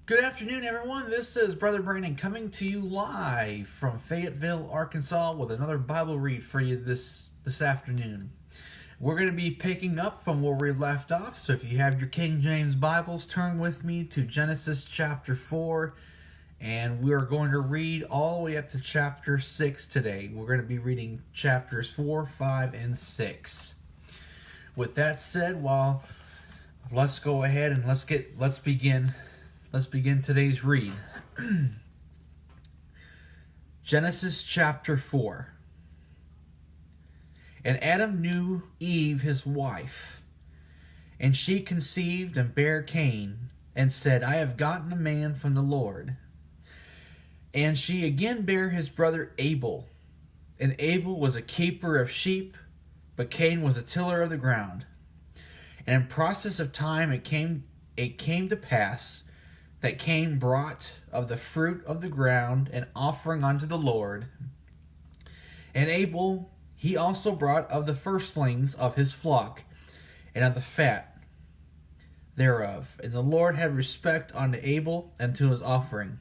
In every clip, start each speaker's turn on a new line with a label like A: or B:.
A: Good afternoon, everyone. This is Brother Brandon coming to you live from Fayetteville, Arkansas, with another Bible read for you this afternoon. We're going to be picking up from where we left off, so if you have your King James Bibles, turn with me to Genesis chapter 4, and we are going to read all the way up to chapter 6 today. We're going to be reading chapters 4, 5, and 6. With that said, let's go ahead and let's begin. Let's begin today's read. Genesis chapter 4. And Adam knew Eve his wife, and she conceived and bare Cain, and said, I have gotten a man from the Lord. And she again bare his brother Abel. And Abel was a keeper of sheep, but Cain was a tiller of the ground. And in process of time it came to pass that Cain brought of the fruit of the ground an offering unto the Lord. And Abel he also brought of the firstlings of his flock, and of the fat thereof. And the Lord had respect unto Abel and to his offering.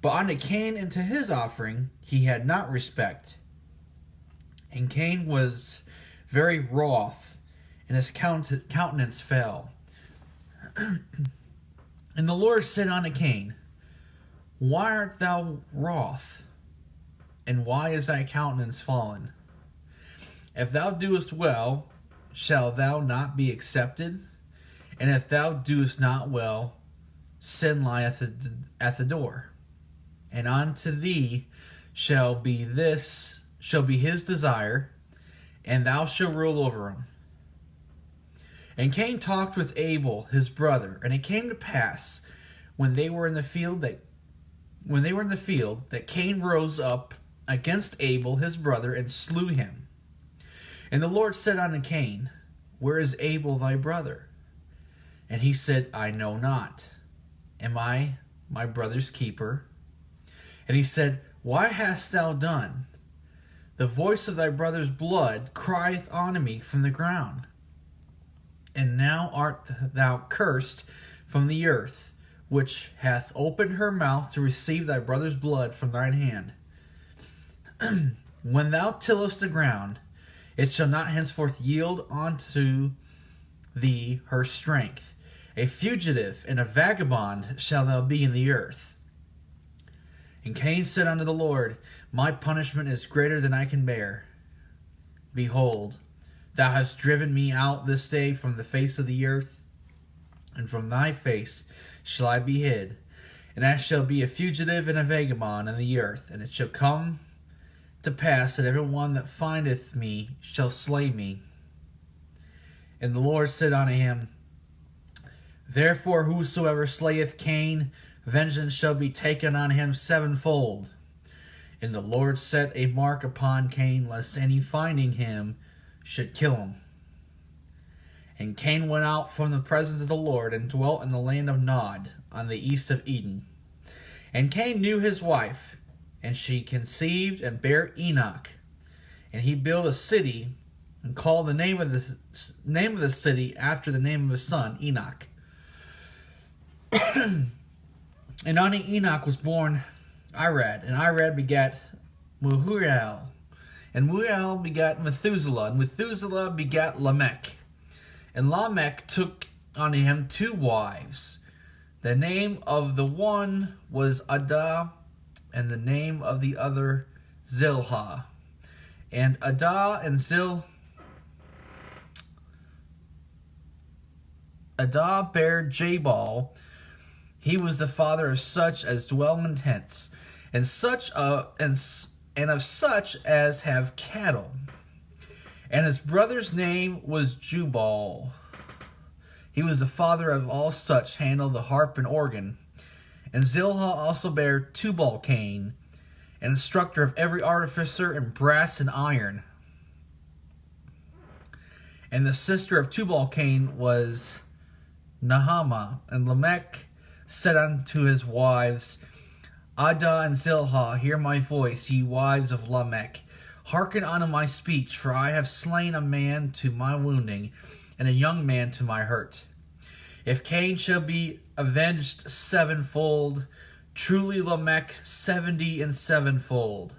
A: But unto Cain and to his offering he had not respect. And Cain was very wroth, and his countenance fell. And the Lord said unto Cain, Why art thou wroth? And why is thy countenance fallen? If thou doest well, shall thou not be accepted? And if thou doest not well, sin lieth at the door. And unto thee shall be his desire, and thou shalt rule over him. And Cain talked with Abel his brother, and it came to pass when they were in the field that Cain rose up against Abel his brother and slew him. And the Lord said unto Cain, Where is Abel thy brother? And he said, I know not. Am I my brother's keeper? And he said, Why hast thou done? The voice of thy brother's blood crieth unto me from the ground. And now art thou cursed from the earth, which hath opened her mouth to receive thy brother's blood from thine hand. When thou tillest the ground, it shall not henceforth yield unto thee her strength. A fugitive and a vagabond shalt thou be in the earth. And Cain said unto the Lord, My punishment is greater than I can bear. Behold, thou hast driven me out this day from the face of the earth, and from thy face shall I be hid. And I shall be a fugitive and a vagabond in the earth. And it shall come to pass that every one that findeth me shall slay me. And the Lord said unto him, Therefore whosoever slayeth Cain, vengeance shall be taken on him sevenfold. And the Lord set a mark upon Cain, lest any finding him should kill him. And Cain went out from the presence of the Lord, and dwelt in the land of Nod, on the east of Eden. And Cain knew his wife, and she conceived and bare Enoch. And he built a city, and called the name of the city after the name of his son, Enoch. And unto Enoch was born Irad, and Irad begat Meuhiel. And Meuhiel begat Methuselah, and Methuselah begat Lamech. And Lamech took unto him 2 wives. The name of the one was Adah, and the name of the other Zilhah. And Adah bare Jabal. He was the father of such as dwell in tents, and of such as have cattle. And his brother's name was Jubal. He was the father of all such handle the harp and organ. And Zilhah also bare Tubal-Cain, an instructor of every artificer in brass and iron. And the sister of Tubal-Cain was Nahama. And Lamech said unto his wives, Adah and Zilhah, hear my voice, ye wives of Lamech. Hearken unto my speech, for I have slain a man to my wounding, and a young man to my hurt. If Cain shall be avenged sevenfold, truly Lamech 70 and sevenfold.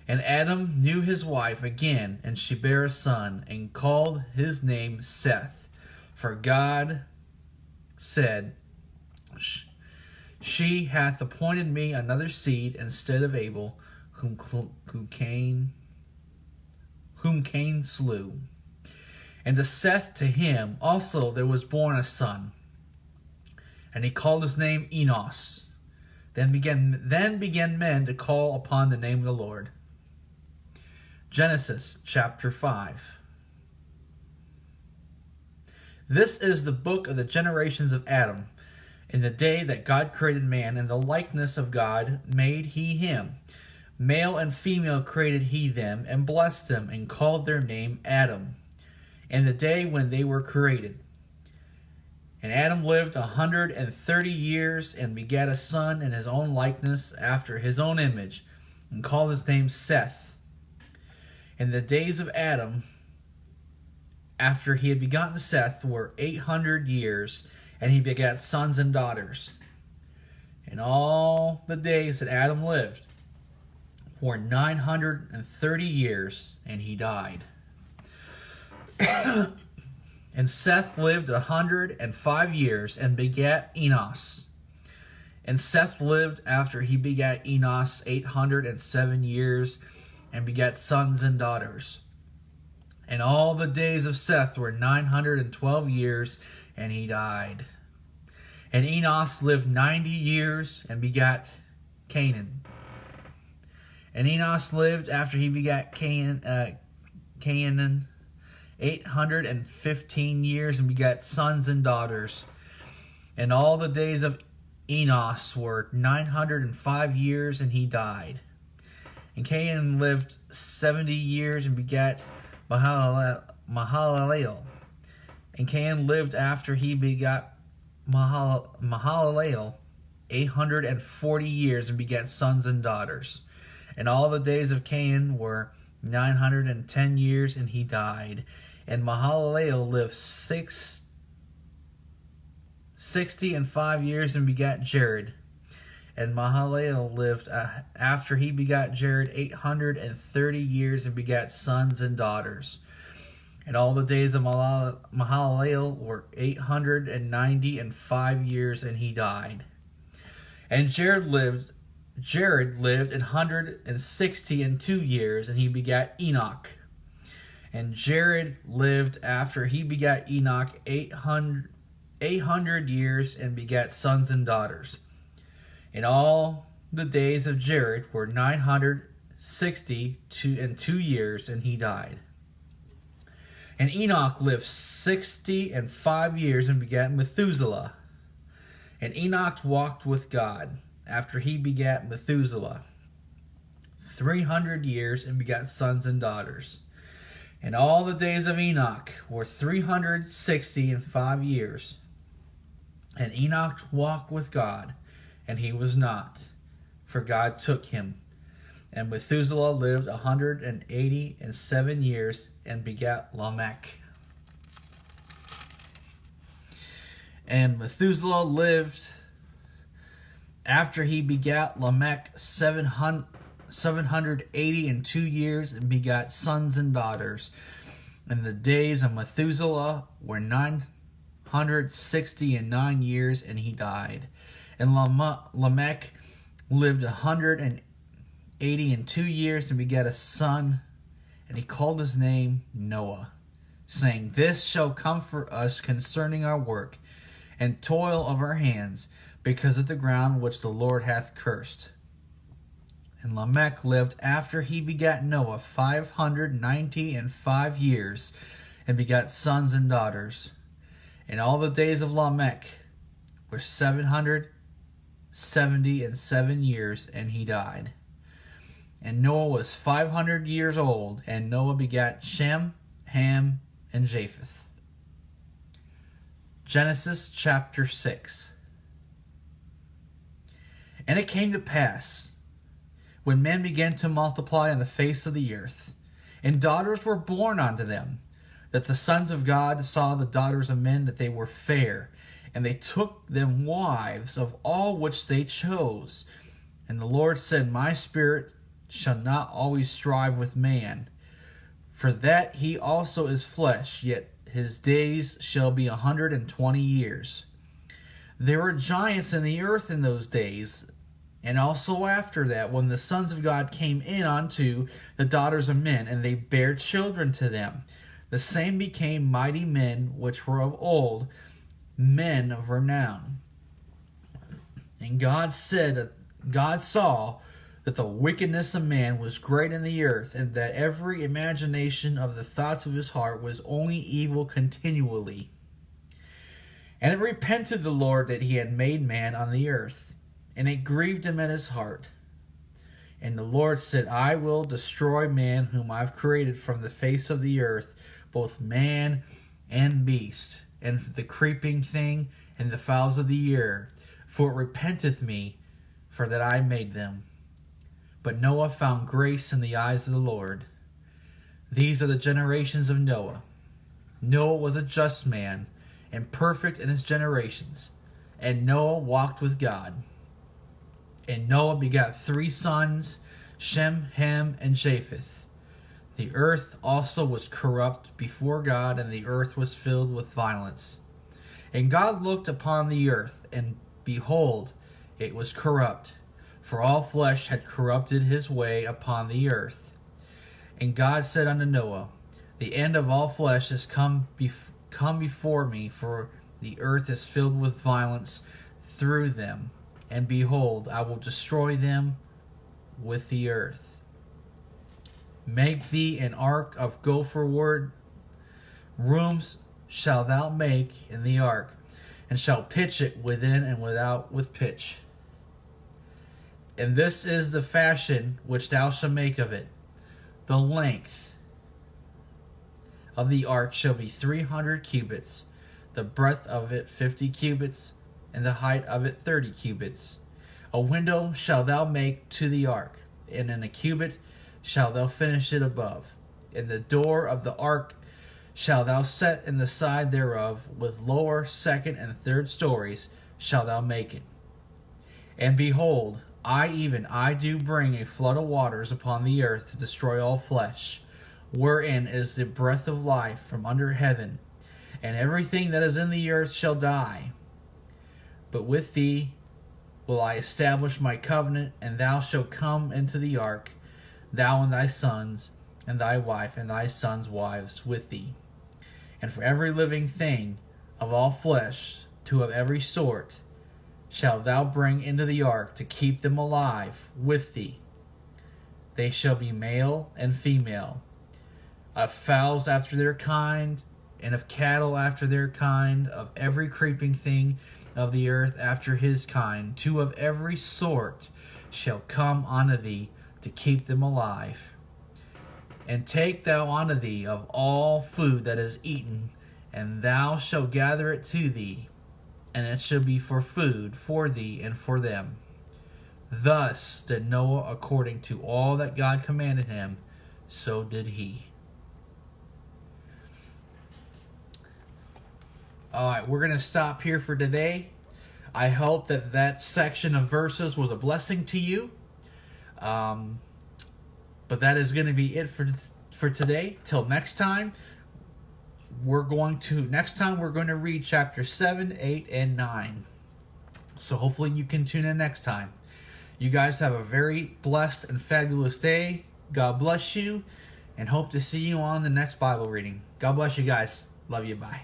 A: And Adam knew his wife again, and she bare a son, and called his name Seth. For God said, She hath appointed me another seed instead of Abel, whom Cain slew. And to Seth, to him also there was born a son, and he called his name Enos. Then began men to call upon the name of the Lord. Genesis chapter 5. This is the book of the generations of Adam. In the day that God created man, in the likeness of God made he him. Male and female created he them, and blessed them, and called their name Adam. In the day when they were created. And Adam lived 130 years, and begat a son in his own likeness, after his own image, and called his name Seth. And the days of Adam, after he had begotten Seth, were 800 years, and he begat sons and daughters. And all the days that Adam lived were 930 years, and he died. And Seth lived 105 years, and begat Enos. And Seth lived after he begat Enos 807 years, and begat sons and daughters. And all the days of Seth were 912 years, and he died. And Enos lived 90 years, and begat Canaan. And Enos lived after he begat Canaan 815 years, and begat sons and daughters. And all the days of Enos were 905 years, and he died. And Canaan lived 70 years, and begat Mahalalel. And Canaan lived after he begat Mahalalel 840 years, and begat sons and daughters. And all the days of Canaan were 910 years, and he died. And Mahalalel lived 65 years, and begat Jared. And Mahalalel lived after he begat Jared 830 years, and begat sons and daughters. And all the days of Mahalalel were 895 years, and he died. And Jared lived 162 years, and he begat Enoch. And Jared lived after he begat Enoch 800 years, and begat sons and daughters. And all the days of Jared were 962 years, and he died. And Enoch lived 65 years, and begat Methuselah. And Enoch walked with God after he begat Methuselah 300 years, and begat sons and daughters. And all the days of Enoch were 365 years. And Enoch walked with God, and he was not, for God took him. And Methuselah lived 187 years, and begat Lamech. And Methuselah lived after he begat Lamech 782 years, and begat sons and daughters. And the days of Methuselah were 969 years, and he died. And Lamech lived 182 years, and begat a son, and he called his name Noah, saying, This shall comfort us concerning our work and toil of our hands, because of the ground which the Lord hath cursed. And Lamech lived after he begat Noah 595 years, and begat sons and daughters. And all the days of Lamech were 777 years, and he died. And Noah was 500 years old, and Noah begat Shem, Ham, and Japheth. Genesis chapter 6. And it came to pass, when men began to multiply on the face of the earth, and daughters were born unto them, that the sons of God saw the daughters of men, that they were fair, And they took them wives of all which they chose. And the Lord said, My spirit shall not always strive with man, for that he also is flesh, yet his days shall be 120 years. There were giants in the earth in those days, and also after that, when the sons of God came in unto the daughters of men, and they bare children to them. The same became mighty men which were of old, men of renown. And God saw that the wickedness of man was great in the earth, and that every imagination of the thoughts of his heart was only evil continually. And it repented the Lord that he had made man on the earth, and it grieved him at his heart. And the Lord said, I will destroy man whom I've created from the face of the earth, both man and beast, and the creeping thing, and the fowls of the air, for it repenteth me, for that I made them. But Noah found grace in the eyes of the Lord. These are the generations of Noah. Noah was a just man, and perfect in his generations. And Noah walked with God. And Noah begat 3 sons, Shem, Ham, and Japheth. The earth also was corrupt before God, and the earth was filled with violence. And God looked upon the earth, and behold, it was corrupt, for all flesh had corrupted his way upon the earth. And God said unto Noah, The end of all flesh is come before me, for the earth is filled with violence through them. And behold, I will destroy them with the earth. Make thee an ark of gopher wood. Rooms shalt thou make in the ark, and shalt pitch it within and without with pitch. And this is the fashion which thou shalt make of it. The length of the ark shall be 300 cubits, the breadth of it 50 cubits, and the height of it 30 cubits. A window shalt thou make to the ark, and in a cubit shalt thou finish it above. And the door of the ark shalt thou set in the side thereof, with lower, second, and third stories shalt thou make it. And behold, I do bring a flood of waters upon the earth to destroy all flesh, wherein is the breath of life from under heaven, and everything that is in the earth shall die. But with thee will I establish my covenant, and thou shalt come into the ark, thou and thy sons, and thy wife, and thy sons' wives with thee. And for every living thing of all flesh, to of every sort, shalt thou bring into the ark to keep them alive with thee. They shall be male and female, of fowls after their kind, and of cattle after their kind, of every creeping thing of the earth after his kind. 2 of every sort shall come unto thee to keep them alive. And take thou unto thee of all food that is eaten, and thou shalt gather it to thee, and it shall be for food for thee and for them. Thus did Noah according to all that God commanded him, so did he. Alright, we're going to stop here for today. I hope that section of verses was a blessing to you. But that is going to be it for today. Till next time, we're going to read chapter 7, 8, and 9. So hopefully you can tune in next time. You guys have a very blessed and fabulous day. God bless you, and hope to see you on the next Bible reading. God bless you guys. Love you. Bye.